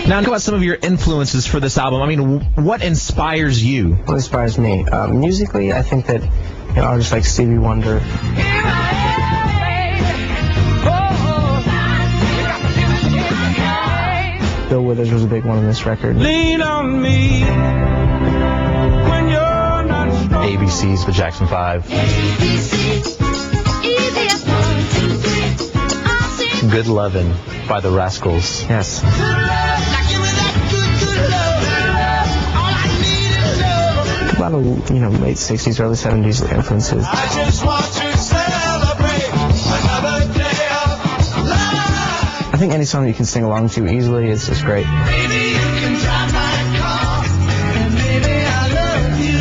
Now, talk about some of your influences for this album. I mean, what inspires you? What inspires me? Musically, I think that artists like Stevie Wonder. Bill Withers was a big one on this record. Lean on me when you're not strong. ABC's The Jackson 5. Good Lovin' by the Rascals. Yes. A lot of, late 60s, early 70s influences. I just want to celebrate another day of life. I think any song that you can sing along to easily is just great. Maybe you can drive my car, and maybe I love you.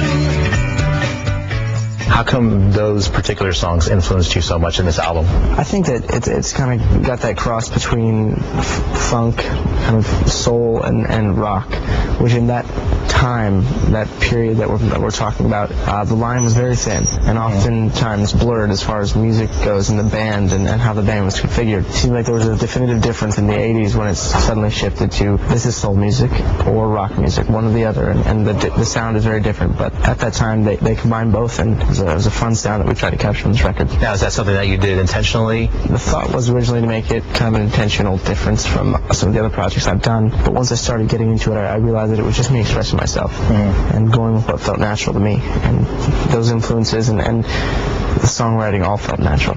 How come those particular songs influenced you so much in this album? I think that it's kind of got that cross between funk, kind of soul, and rock, which in that time, that period that we're talking about, the line was very thin and oftentimes blurred as far as music goes in the band and how the band was configured. It seemed like there was a definitive difference in the 80s when it suddenly shifted to this is soul music or rock music, one or the other, and the sound is very different. But at that time, they combined both, and it was a fun sound that we tried to capture on this record. Now, is that something that you did intentionally? The thought was originally to make it kind of an intentional difference from some of the other projects I've done, but once I started getting into it, I realized that it was just me expressing myself and going with what felt natural to me, and those influences and the songwriting all felt natural.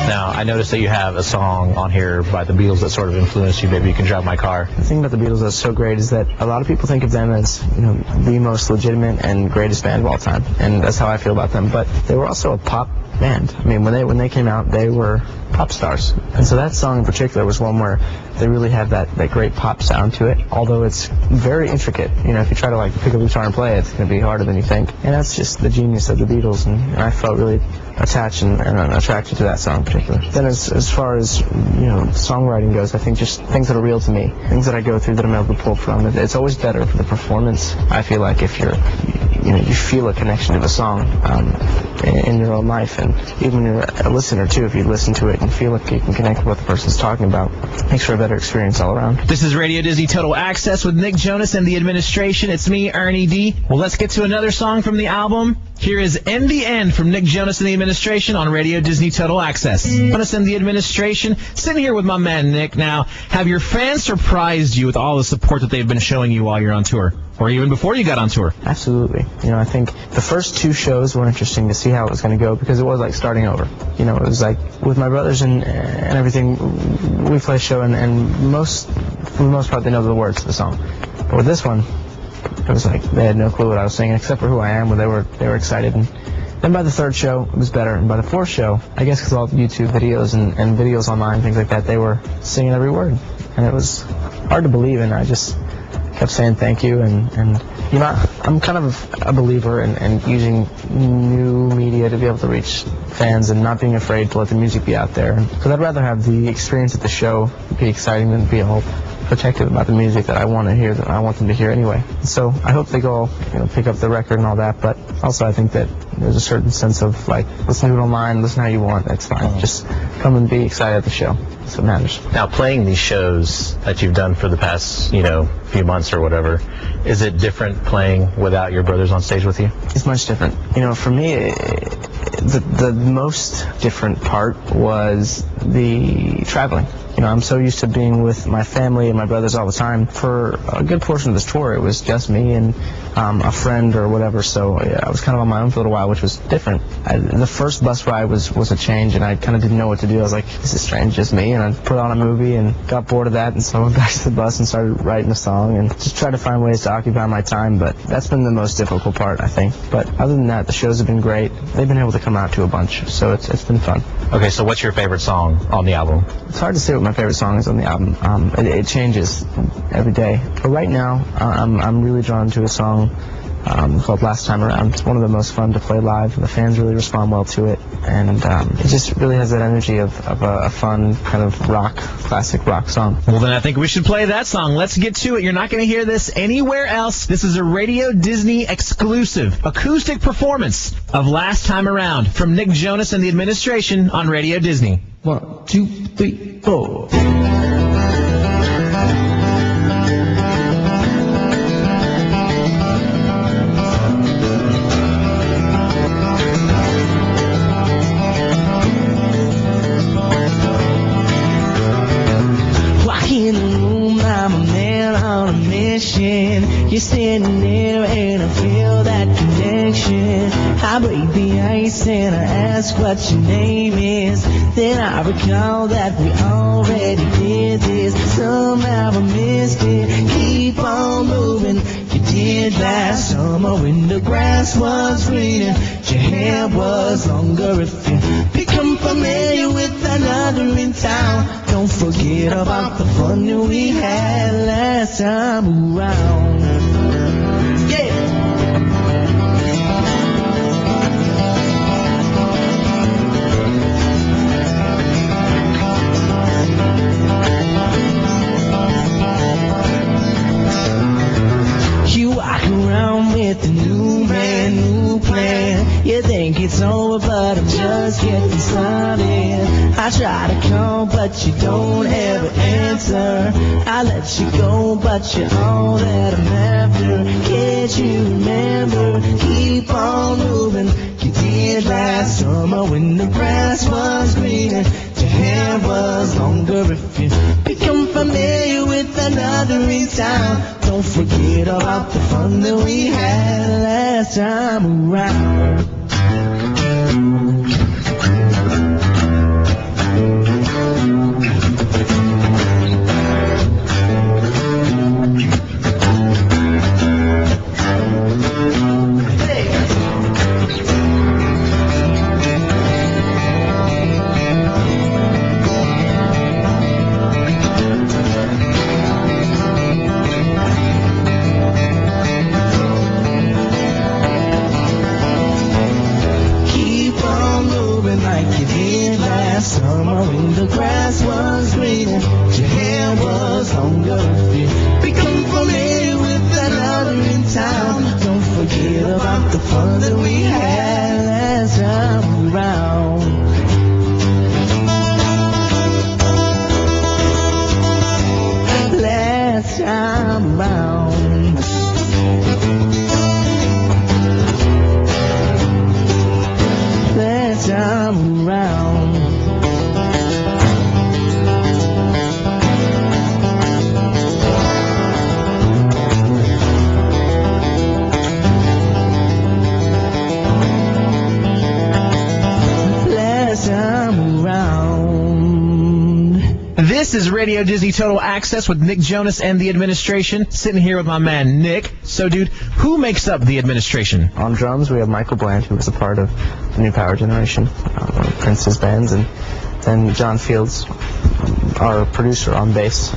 Now, I noticed that you have a song on here by the Beatles that sort of influenced you. Maybe You Can Drive My Car. The thing about the Beatles that's so great is that a lot of people think of them as, the most legitimate and greatest band of all time, and that's how I feel about them. But they were also a pop band. I mean, when they came out, they were pop stars, and so that song in particular was one where they really have that great pop sound to it, although it's very intricate. If you try to pick up a guitar and play it, it's going to be harder than you think, and that's just the genius of the Beatles, and I felt really attached and attracted to that song in particular. Then as far as songwriting goes, I think just things that are real to me, things that I go through that I'm able to pull from. It's always better for the performance, I feel like, if you feel a connection to the song in your own life, and even when you're a listener too, if you listen to it and feel like you can connect with what the person's talking about, makes for a better experience all around. This is Radio Disney Total Access with Nick Jonas and the administration. It's me, Ernie D. Well, let's get to another song from the album. Here is In the End from Nick Jonas and the administration on Radio Disney Total Access. Jonas and the administration, sitting here with my man Nick. Now, have your fans surprised you with all the support that they've been showing you while you're on tour? Or even before you got on tour? Absolutely. I think the first two shows were interesting to see how it was going to go, because it was like starting over. It was like with my brothers and everything, we play a show and for the most part they know the words to the song. But with this one, it was like they had no clue what I was singing except for who I am, but they were excited. And then by the third show, it was better. And by the fourth show, I guess because all the YouTube videos and videos online, things like that, they were singing every word. And it was hard to believe, and I just kept saying thank you, and I'm kind of a believer in using new media to be able to reach fans and not being afraid to let the music be out there, because I'd rather have the experience at the show be exciting than be all protective about the music that I want to hear, that I want them to hear anyway. So I hope they go pick up the record and all that, but also I think that there's a certain sense of listen to it online, listen how you want, that's fine. Just come and be excited at the show. That's what matters. Now, playing these shows that you've done for the past, few months or whatever, is it different playing without your brothers on stage with you? It's much different. For me, the most different part was the traveling. I'm so used to being with my family and my brothers all the time. For a good portion of this tour, it was just me and a friend or whatever, so I was kind of on my own for a little while, which was different. The first bus ride was a change, and I kind of didn't know what to do. I was like, this is strange, just me, and I put on a movie and got bored of that, and so I went back to the bus and started writing a song and just tried to find ways to occupy my time, but that's been the most difficult part, I think. But other than that, the shows have been great. They've been able to come out to a bunch, so it's been fun. Okay, so what's your favorite song on the album? It's hard to say what my favorite song is on the album. It changes every day. But right now, I'm really drawn to a song called Last Time Around. It's one of the most fun to play live, and the fans really respond well to it. And it just really has that energy of a fun kind of classic rock song. Well, then I think we should play that song. Let's get to it. You're not going to hear this anywhere else. This is a Radio Disney exclusive acoustic performance of Last Time Around from Nick Jonas and the administration on Radio Disney. 1, 2, 3, 4. You're standing there and I feel that connection. I break the ice and I ask what your name is. Then I recall that we already did this. Somehow I missed it. Keep on moving. You did last summer when the grass was greener. Your hair was longer. If you become familiar with another in town, don't forget about the fun that we had last time around. Yeah. You walk around with a new man, new plan. You think it's over, but I'm just getting started. I try to call, but you don't ever answer. I let you go, but you're all that I'm after. Can't you remember? Keep on moving. You did last summer when the grass was greener. Your hair was longer. If you become familiar with another in town, don't forget about the fun that we had last time around. This is Radio Disney Total Access with Nick Jonas and the administration. Sitting here with my man Nick. So, dude, who makes up the administration? On drums, we have Michael Bland, who was a part of the New Power Generation, Prince's bands, and then John Fields, our producer, on bass.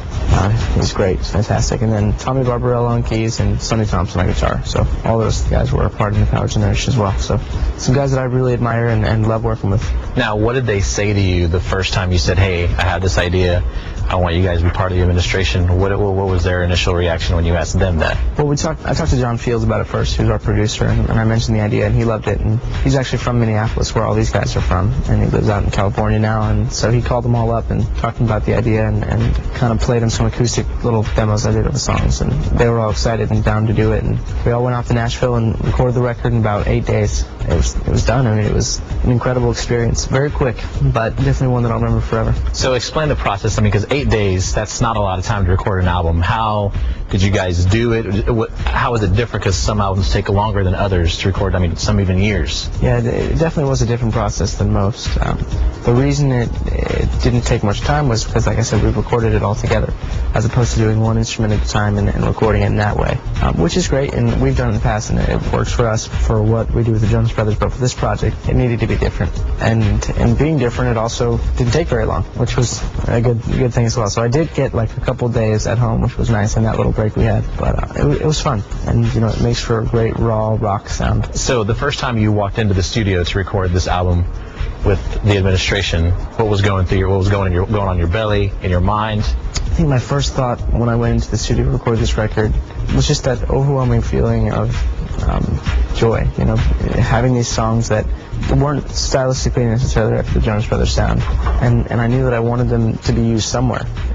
He's great, fantastic. And then Tommy Barbarella on keys and Sonny Thompson on guitar. So all those guys were a part of the New Power Generation as well. So some guys that I really admire and love working with. Now, what did they say to you the first time you said, hey, I have this idea, I want you guys to be part of the administration? What was their initial reaction when you asked them that? Well, I talked to John Fields about it first, who's our producer, and I mentioned the idea, and he loved it. And he's actually from Minneapolis, where all these guys are from, and he lives out in California now. And so he called them all up and talked about the idea and kind of played them some acoustic little demos I did of the songs, and they were all excited and down to do it. And we all went out to Nashville and recorded the record in about 8 days. It was done. I mean, it was an incredible experience. Very quick, but definitely one that I'll remember forever. So explain the process. I mean, because 8 days, that's not a lot of time to record an album. How did you guys do it? How was it different? Because some albums take longer than others to record. I mean, some even years. Yeah, it definitely was a different process than most. The reason it didn't take much time was because, like I said, we recorded it all together, as opposed to doing one instrument at a time and recording it in that way, which is great, and we've done it in the past, and it works for us for what we do with the Jonas Brothers. But for this project, it needed to be different, and being different, it also didn't take very long, which was a good thing as well. So I did get like a couple days at home, which was nice, in that little break we had. But it was fun, and it makes for a great raw rock sound. So the first time you walked into the studio to record this album with the administration, what was going on your belly, in your mind? I think my first thought when I went into the studio to record this record was just that overwhelming feeling of joy, having these songs that weren't stylistically necessarily after the Jonas Brothers sound, and I knew that I wanted them to be used somewhere.